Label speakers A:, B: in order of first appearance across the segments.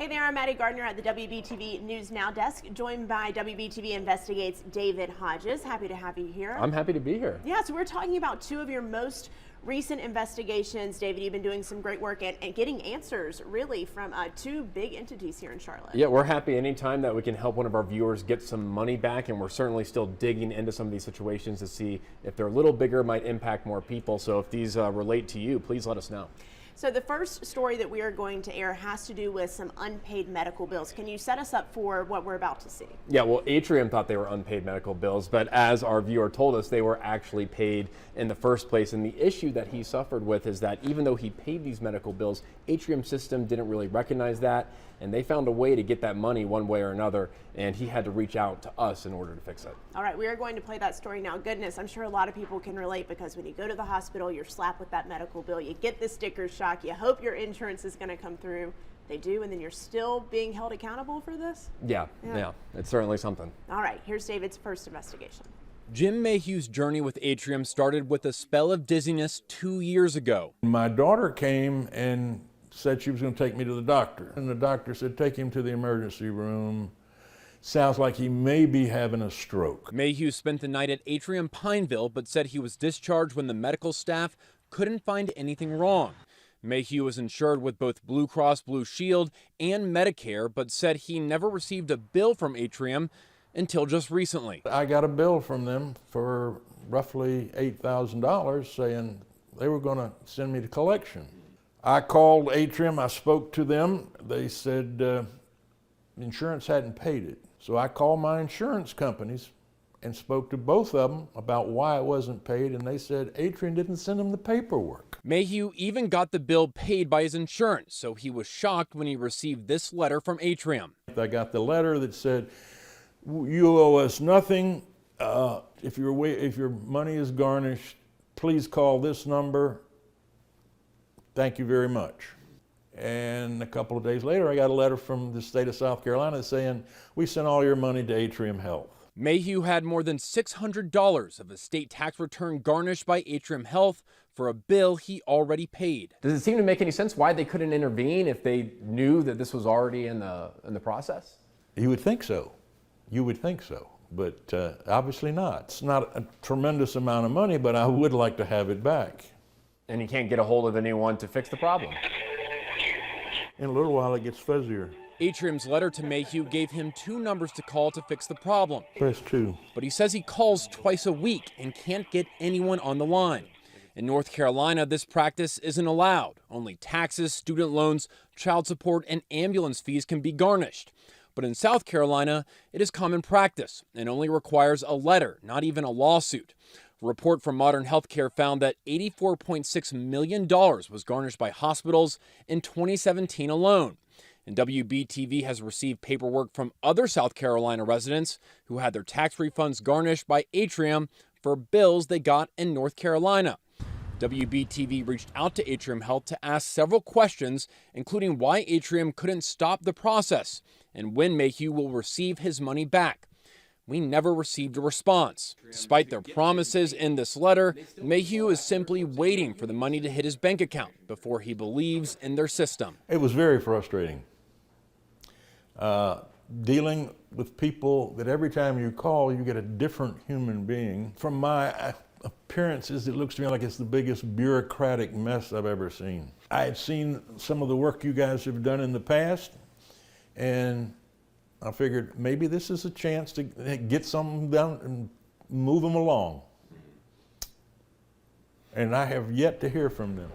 A: Hey there, I'm Maddie Gardner at the WBTV News Now desk, joined by WBTV Investigates David Hodges. Happy to have you here.
B: I'm happy to be here.
A: Yeah, so we're talking about two of your most recent investigations. David, you've been doing some great work and getting answers really from two big entities here in Charlotte.
B: Yeah, we're happy anytime that we can help one of our viewers get some money back, and we're certainly still digging into some of these situations to see if they're a little bigger, might impact more people. So if these relate to you, please let us know.
A: So the first story that we are going to air has to do with some unpaid medical bills. Can you set us up for what we're about to see? Yeah,
B: well, Atrium thought they were unpaid medical bills, but as our viewer told us, they were actually paid in the first place. And the issue that he suffered with is that even though he paid these medical bills, Atrium system didn't really recognize that, and they found a way to get that money one way or another, and he had to reach out to us in order to fix it.
A: All right, we are going to play that story now. Goodness, I'm sure a lot of people can relate, because when you go to the hospital, you're slapped with that medical bill, you get the sticker shock, you hope your insurance is going to come through. They do, and then you're still being held accountable for this?
B: Yeah, it's certainly something.
A: All right, here's David's first investigation.
C: Jim Mayhew's journey with Atrium started with a spell of dizziness 2 years ago.
D: My daughter came and said she was going to take me to the doctor. And the doctor said, take him to the emergency room. Sounds like he may be having a stroke.
C: Mayhew spent the night at Atrium Pineville, but said he was discharged when the medical staff couldn't find anything wrong. Mayhew was insured with both Blue Cross Blue Shield and Medicare, but said he never received a bill from Atrium until just recently.
D: I got a bill from them for roughly $8,000 saying they were going to send me to collection. I called Atrium, I spoke to them. They said insurance hadn't paid it. So I called my insurance companies and spoke to both of them about why it wasn't paid, and they said Atrium didn't send them the paperwork.
C: Mayhew even got the bill paid by his insurance, so he was shocked when he received this letter from Atrium.
D: I got the letter that said, you owe us nothing. If your money is garnished, please call this number. Thank you very much. And a couple of days later, I got a letter from the state of South Carolina saying, we sent all your money to Atrium Health.
C: Mayhew had more than $600 of his state tax return garnished by Atrium Health for a bill he already paid.
B: Does it seem to make any sense why they couldn't intervene if they knew that this was already in the process?
D: You would think so. You would think so, but obviously not. It's not a tremendous amount of money, but I would like to have it back.
B: And you can't get a hold of anyone to fix the problem.
D: In a little while, it gets fuzzier.
C: Atrium's letter to Mayhew gave him 2 numbers to call to fix the problem.
D: Press 2.
C: But he says he calls twice a week and can't get anyone on the line. In North Carolina, this practice isn't allowed. Only taxes, student loans, child support, and ambulance fees can be garnished. But in South Carolina, it is common practice and only requires a letter, not even a lawsuit. A report from Modern Healthcare found that $84.6 million was garnished by hospitals in 2017 alone. And WBTV has received paperwork from other South Carolina residents who had their tax refunds garnished by Atrium for bills they got in North Carolina. WBTV reached out to Atrium Health to ask several questions, including why Atrium couldn't stop the process and when Mayhew will receive his money back. We never received a response. Despite their promises in this letter, Mayhew is simply waiting for the money to hit his bank account before he believes in their system.
D: It was very frustrating. Dealing with people that every time you call, you get a different human being. From my appearances, it looks to me like it's the biggest bureaucratic mess I've ever seen. I had seen some of the work you guys have done in the past, and I figured maybe this is a chance to get something done and move them along. And I have yet to hear from them.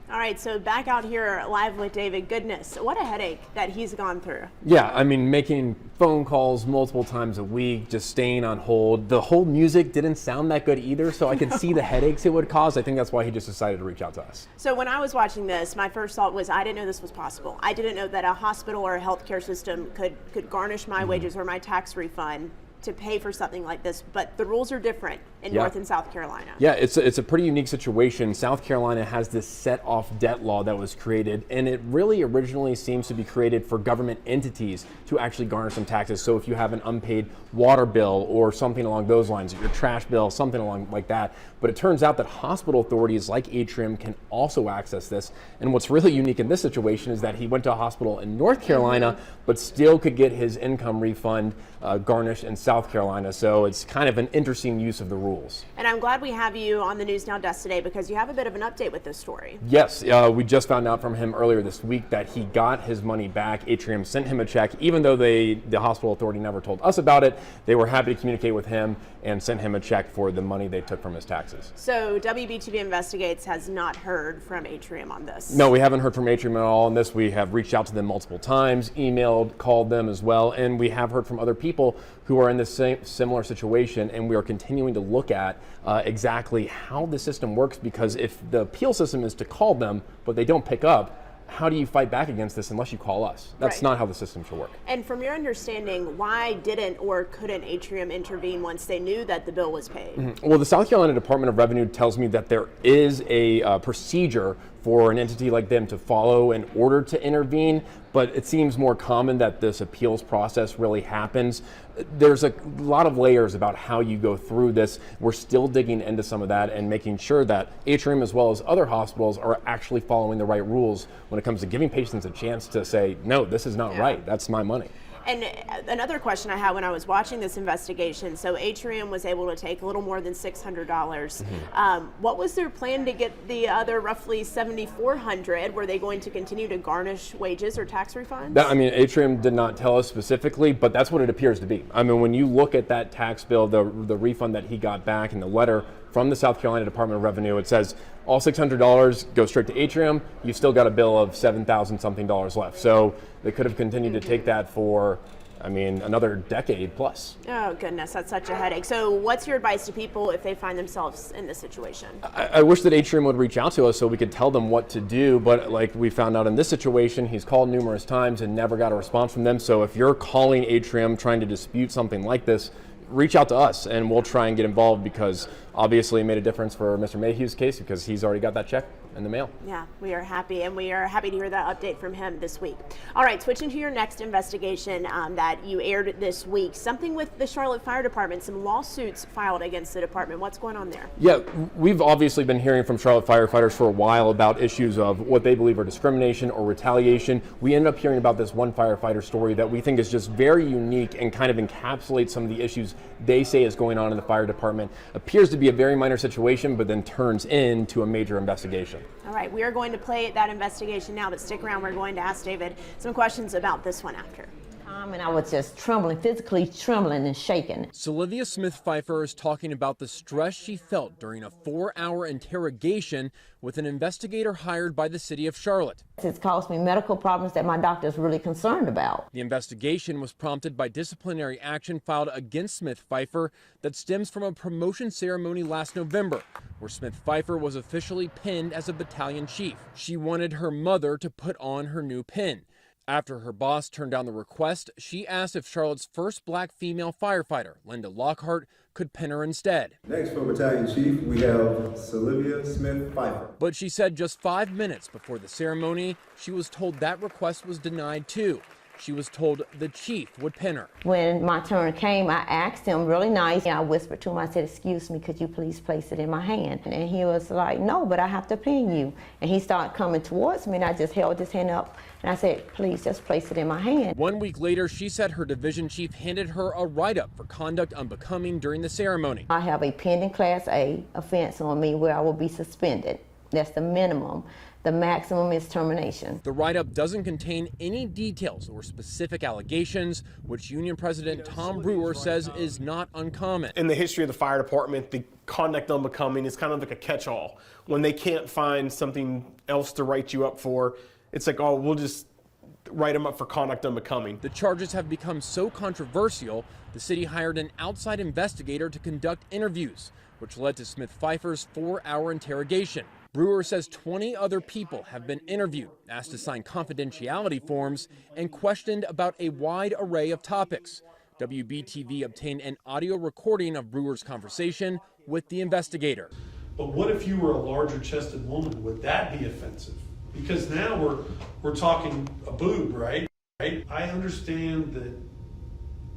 A: All right, so back out here live with David. Goodness, what a headache that he's gone through.
B: Yeah, I mean, making phone calls multiple times a week, just staying on hold. The whole music didn't sound that good either, so I could see the headaches it would cause. I think that's why he just decided to reach out to us.
A: So when I was watching this, my first thought was I didn't know this was possible. I didn't know that a hospital or a healthcare system could garnish my wages or my tax refund to pay for something like this, but the rules are different in North and South Carolina.
B: Yeah, it's a pretty unique situation. South Carolina has this set-off debt law that was created, and it really originally seems to be created for government entities to actually garner some taxes. So if you have an unpaid water bill or something along those lines, your trash bill, something along like that. But it turns out that hospital authorities like Atrium can also access this. And what's really unique in this situation is that he went to a hospital in North Carolina, but still could get his income refund garnished in South Carolina. So it's kind of an interesting use of the rules.
A: And I'm glad we have you on the News Now desk today because you have a bit of an update with this story.
B: Yes, we just found out from him earlier this week that he got his money back. Atrium sent him a check, even though the hospital authority never told us about it. They were happy to communicate with him and sent him a check for the money they took from his taxes.
A: So WBTV Investigates has not heard from Atrium on this?
B: No, we haven't heard from Atrium at all on this. We have reached out to them multiple times, emailed, called them as well, and we have heard from other people who are in the same similar situation, and we are continuing to look at exactly how the system works, because if the appeal system is to call them but they don't pick up, how do you fight back against this unless you call us? That's not how the system should work. And
A: from your understanding, why didn't or couldn't Atrium intervene once they knew that the bill was paid?
B: Well, the South Carolina Department of Revenue tells me that there is a procedure for an entity like them to follow in order to intervene, but it seems more common that this appeals process really happens. There's a lot of layers about how you go through this. We're still digging into some of that and making sure that Atrium, as well as other hospitals, are actually following the right rules when it comes to giving patients a chance to say, no, this is not right, that's my money.
A: And another question I had when I was watching this investigation, so Atrium was able to take a little more than $600. What was their plan to get the other roughly $7,400? Were they going to continue to garnish wages or tax refunds?
B: Atrium did not tell us specifically, but that's what it appears to be. When you look at that tax bill, the refund that he got back in the letter from the South Carolina Department of Revenue, it says all $600 goes straight to Atrium. You still got a bill of $7,000 something left. So they could have continued to take that for, another decade plus.
A: Oh goodness, that's such a headache. So what's your advice to people if they find themselves in this situation?
B: I wish that Atrium would reach out to us so we could tell them what to do, but like we found out in this situation, he's called numerous times and never got a response from them. So if you're calling Atrium trying to dispute something like this, reach out to us and we'll try and get involved, because obviously it made a difference for Mr. Mayhew's case because he's already got that check in the mail.
A: Yeah, we are happy, and we are happy to hear that update from him this week. All right, switching to your next investigation that you aired this week, something with the Charlotte Fire Department, some lawsuits filed against the department. What's going on there?
B: Yeah, we've obviously been hearing from Charlotte firefighters for a while about issues of what they believe are discrimination or retaliation. We ended up hearing about this one firefighter story that we think is just very unique and kind of encapsulates some of the issues they say is going on in the fire department. Appears to be a very minor situation, but then turns into a major investigation.
A: All right, we are going to play that investigation now, but stick around. We're going to ask David some questions about this one after.
E: And I was just trembling, physically trembling and shaking.
C: Sylvia Smith-Pfeiffer is talking about the stress she felt during a 4-hour interrogation with an investigator hired by the city of Charlotte.
E: It's caused me medical problems that my doctor is really concerned about.
C: The investigation was prompted by disciplinary action filed against Smith-Pfeiffer that stems from a promotion ceremony last November, where Smith-Pfeiffer was officially pinned as a battalion chief. She wanted her mother to put on her new pin. After her boss turned down the request, she asked if Charlotte's first black female firefighter, Linda Lockhart, could pin her instead.
F: Next for Battalion Chief, we have Sylvia Smith-Pfeiffer.
C: But she said just 5 minutes before the ceremony, she was told that request was denied too. She was told the chief would pin her.
E: When my turn came, I asked him really nice. I whispered to him, I said, "Excuse me, could you please place it in my hand?" And he was like, "No, but I have to pin you." And he started coming towards me, and I just held his hand up, and I said, "Please, just place it in my hand."
C: 1 week later, she said her division chief handed her a write-up for conduct unbecoming during the ceremony.
E: I have a pending Class A offense on me where I will be suspended. That's the minimum. The maximum is termination.
C: The write-up doesn't contain any details or specific allegations, which Union President Tom Brewer says is not uncommon.
G: In the history of the fire department, the conduct unbecoming is kind of like a catch-all. When they can't find something else to write you up for, it's like, oh, we'll just write them up for conduct unbecoming.
C: The charges have become so controversial, the city hired an outside investigator to conduct interviews, which led to Smith-Pfeiffer's 4-hour interrogation. Brewer says 20 other people have been interviewed, asked to sign confidentiality forms, and questioned about a wide array of topics. WBTV obtained an audio recording of Brewer's conversation with the investigator.
H: But what if you were a larger chested woman? Would that be offensive? Because now we're talking a boob, right? I understand that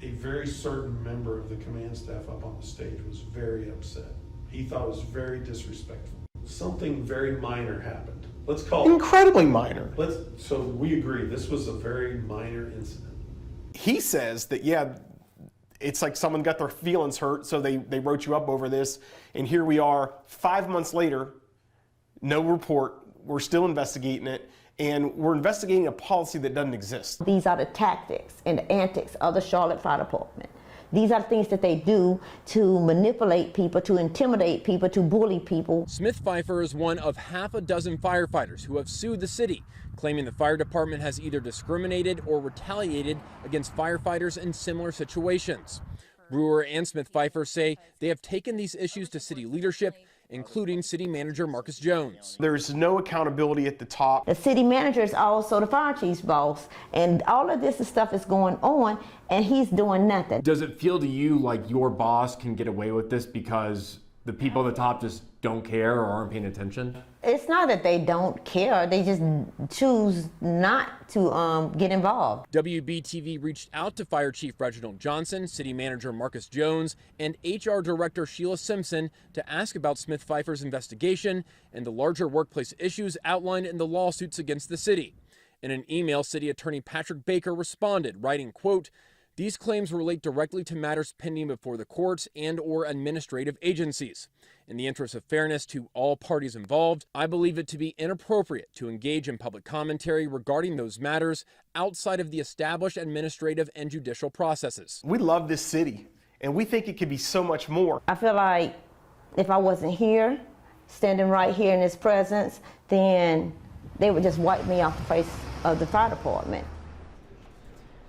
H: a very certain member of the command staff up on the stage was very upset. He thought it was very disrespectful. Something very minor happened. Let's call it
G: Incredibly minor.
H: So we agree this was a very minor incident.
G: He says that, yeah, it's like someone got their feelings hurt, so they wrote you up over this, and here we are 5 months later, no report, we're still investigating it, and we're investigating a policy that doesn't exist.
E: These are the tactics and the antics of the Charlotte Fire Department. These are the things that they do to manipulate people, to intimidate people, to bully people.
C: Smith Pfeiffer is one of half a dozen firefighters who have sued the city, claiming the fire department has either discriminated or retaliated against firefighters in similar situations. Brewer and Smith Pfeiffer say they have taken these issues to city leadership, including city manager Marcus Jones.
G: There's no accountability at the top.
E: The city manager is also the fire chief's boss, and all of this stuff is going on, and he's doing nothing.
B: Does it feel to you like your boss can get away with this because the people at the top just don't care or aren't paying attention?
E: It's not that they don't care, they just choose not to get involved.
C: WBTV reached out to Fire Chief Reginald Johnson, City Manager Marcus Jones, and HR Director Sheila Simpson to ask about Smith Pfeiffer's investigation and the larger workplace issues outlined in the lawsuits against the city. In an email, City Attorney Patrick Baker responded, writing, quote, "These claims relate directly to matters pending before the courts and/or administrative agencies. In the interest of fairness to all parties involved, I believe it to be inappropriate to engage in public commentary regarding those matters outside of the established administrative and judicial processes."
G: We love this city, and we think it could be so much more.
E: I feel like if I wasn't here, standing right here in his presence, then they would just wipe me off the face of the fire department.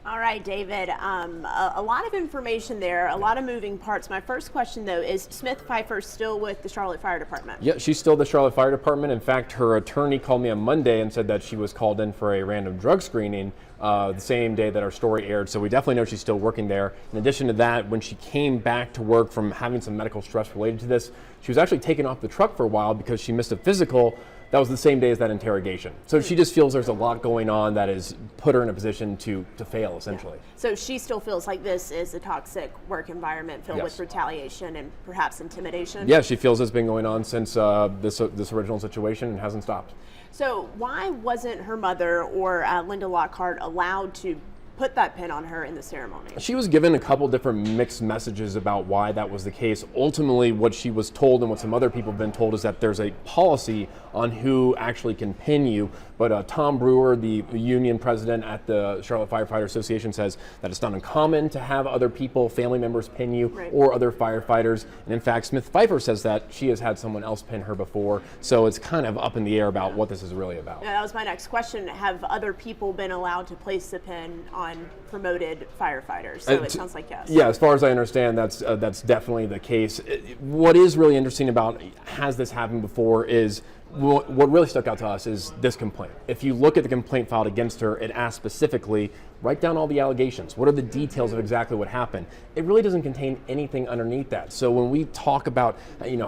A: All right, David, a lot of information there, a lot of moving parts. My first question, though, is Smith Pfeiffer still with the Charlotte Fire Department?
B: Yeah, she's still the Charlotte Fire Department. In fact, her attorney called me on Monday and said that she was called in for a random drug screening the same day that our story aired. So we definitely know she's still working there. In addition to that, when she came back to work from having some medical stress related to this, she was actually taken off the truck for a while because she missed a physical. That was the same day as that interrogation. So she just feels there's a lot going on that has put her in a position to fail, essentially.
A: Yeah. So she still feels like this is a toxic work environment filled with retaliation and perhaps intimidation?
B: Yeah, she feels it's been going on since this original situation and hasn't stopped.
A: So why wasn't her mother or Linda Lockhart allowed to put that pin on her in the ceremony?
B: She was given a couple different mixed messages about why that was the case. Ultimately, what she was told and what some other people have been told is that there's a policy on who actually can pin you. But Tom Brewer, the union president at the Charlotte Firefighter Association, says that it's not uncommon to have other people, family members, pin you or other firefighters. And in fact, Smith Pfeiffer says that she has had someone else pin her before. So it's kind of up in the air about what this is really about.
A: Yeah, that was my next question. Have other people been allowed to place the pin on promoted firefighters? So it sounds like yes.
B: Yeah, as far as I understand, that's definitely the case. What is really interesting about has this happened before is what really stuck out to us is this complaint. If you look at the complaint filed against her, it asks specifically, write down all the allegations. What are the details of exactly what happened? It really doesn't contain anything underneath that. So when we talk about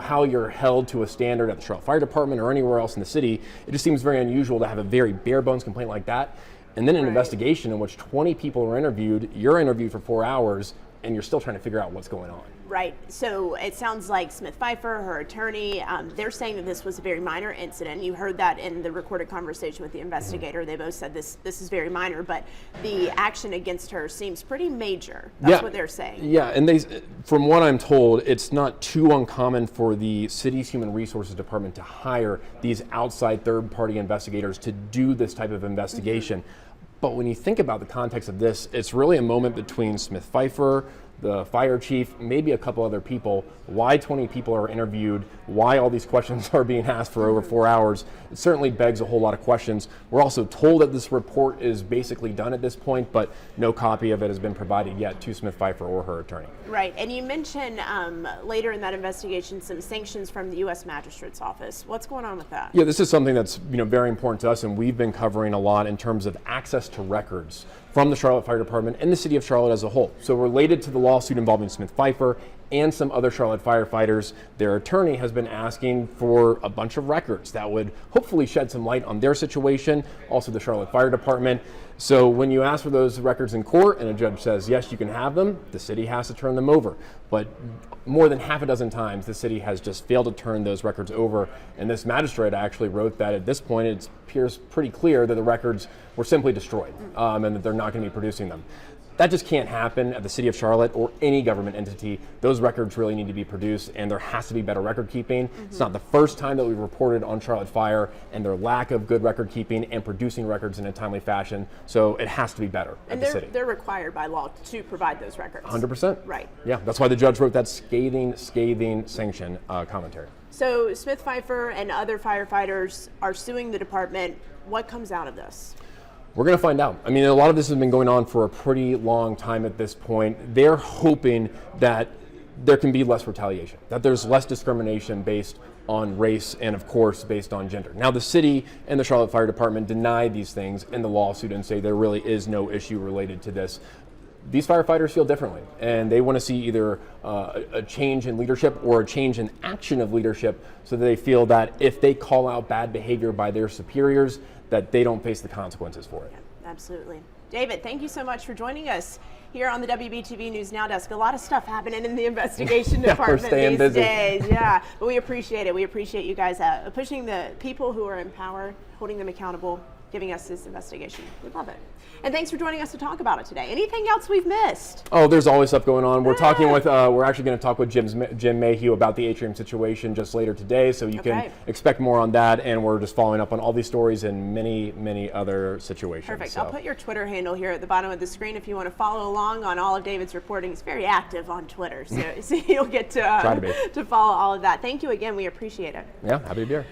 B: how you're held to a standard at the Charlotte Fire Department or anywhere else in the city, it just seems very unusual to have a very bare bones complaint like that. And then an investigation in which 20 people are interviewed, you're interviewed for 4 hours, and you're still trying to figure out what's going on.
A: Right. So it sounds like Smith Pfeiffer, her attorney, they're saying that this was a very minor incident. You heard that in the recorded conversation with the investigator. They both said this is very minor, but the action against her seems pretty major. That's what they're saying.
B: Yeah, and from what I'm told, it's not too uncommon for the city's Human Resources Department to hire these outside third-party investigators to do this type of investigation. But when you think about the context of this, it's really a moment between Smith Pfeiffer, the fire chief, maybe a couple other people, why 20 people are interviewed, why all these questions are being asked for over 4 hours. It certainly begs a whole lot of questions. We're also told that this report is basically done at this point, but no copy of it has been provided yet to Smith Pfeiffer or her attorney.
A: Right, and you mentioned later in that investigation some sanctions from the U.S. Magistrate's Office. What's going on with that?
B: Yeah, this is something that's very important to us, and we've been covering a lot in terms of access to records from the Charlotte Fire Department and the city of Charlotte as a whole. So related to the lawsuit involving Smith Pfeiffer and some other Charlotte firefighters, their attorney has been asking for a bunch of records that would hopefully shed some light on their situation, also the Charlotte Fire Department. So when you ask for those records in court and a judge says, yes, you can have them, the city has to turn them over. But more than half a dozen times, the city has just failed to turn those records over. And this magistrate actually wrote that at this point, it appears pretty clear that the records were simply destroyed and that they're not going to be producing them. That just can't happen at the city of Charlotte or any government entity. Those records really need to be produced, and there has to be better record keeping. It's not the first time that we've reported on Charlotte Fire and their lack of good record keeping and producing records in a timely fashion. So it has to be better at the city.
A: They're required by law to provide those records.
B: 100%.
A: Right.
B: Yeah, that's why the judge wrote that scathing sanction commentary.
A: So Smith Pfeiffer and other firefighters are suing the department. What comes out of this?
B: We're going to find out. I mean, a lot of this has been going on for a pretty long time at this point. They're hoping that there can be less retaliation, that there's less discrimination based on race and, of course, based on gender. Now, the city and the Charlotte Fire Department deny these things in the lawsuit and say there really is no issue related to this. These firefighters feel differently, and they want to see either a change in leadership or a change in action of leadership so that they feel that if they call out bad behavior by their superiors, that they don't face the consequences for it.
A: Yeah, absolutely. David, thank you so much for joining us here on the WBTV News Now desk. A lot of stuff happening in the investigation department
B: we're staying
A: these
B: busy.
A: days. Yeah, but we appreciate it. We appreciate you guys pushing the people who are in power, holding them accountable, giving us this investigation. We love it. And thanks for joining us to talk about it today. Anything else we've missed?
B: Oh, there's always stuff going on. We're talking with, we're actually going to talk with Jim Mayhew about the Atrium situation just later today, so you can expect more on that. And we're just following up on all these stories and many, many other situations.
A: Perfect.
B: So.
A: I'll put your Twitter handle here at the bottom of the screen if you want to follow along on all of David's reporting. He's very active on Twitter, so you'll get to follow all of that. Thank you again. We appreciate it.
B: Yeah, happy to be here.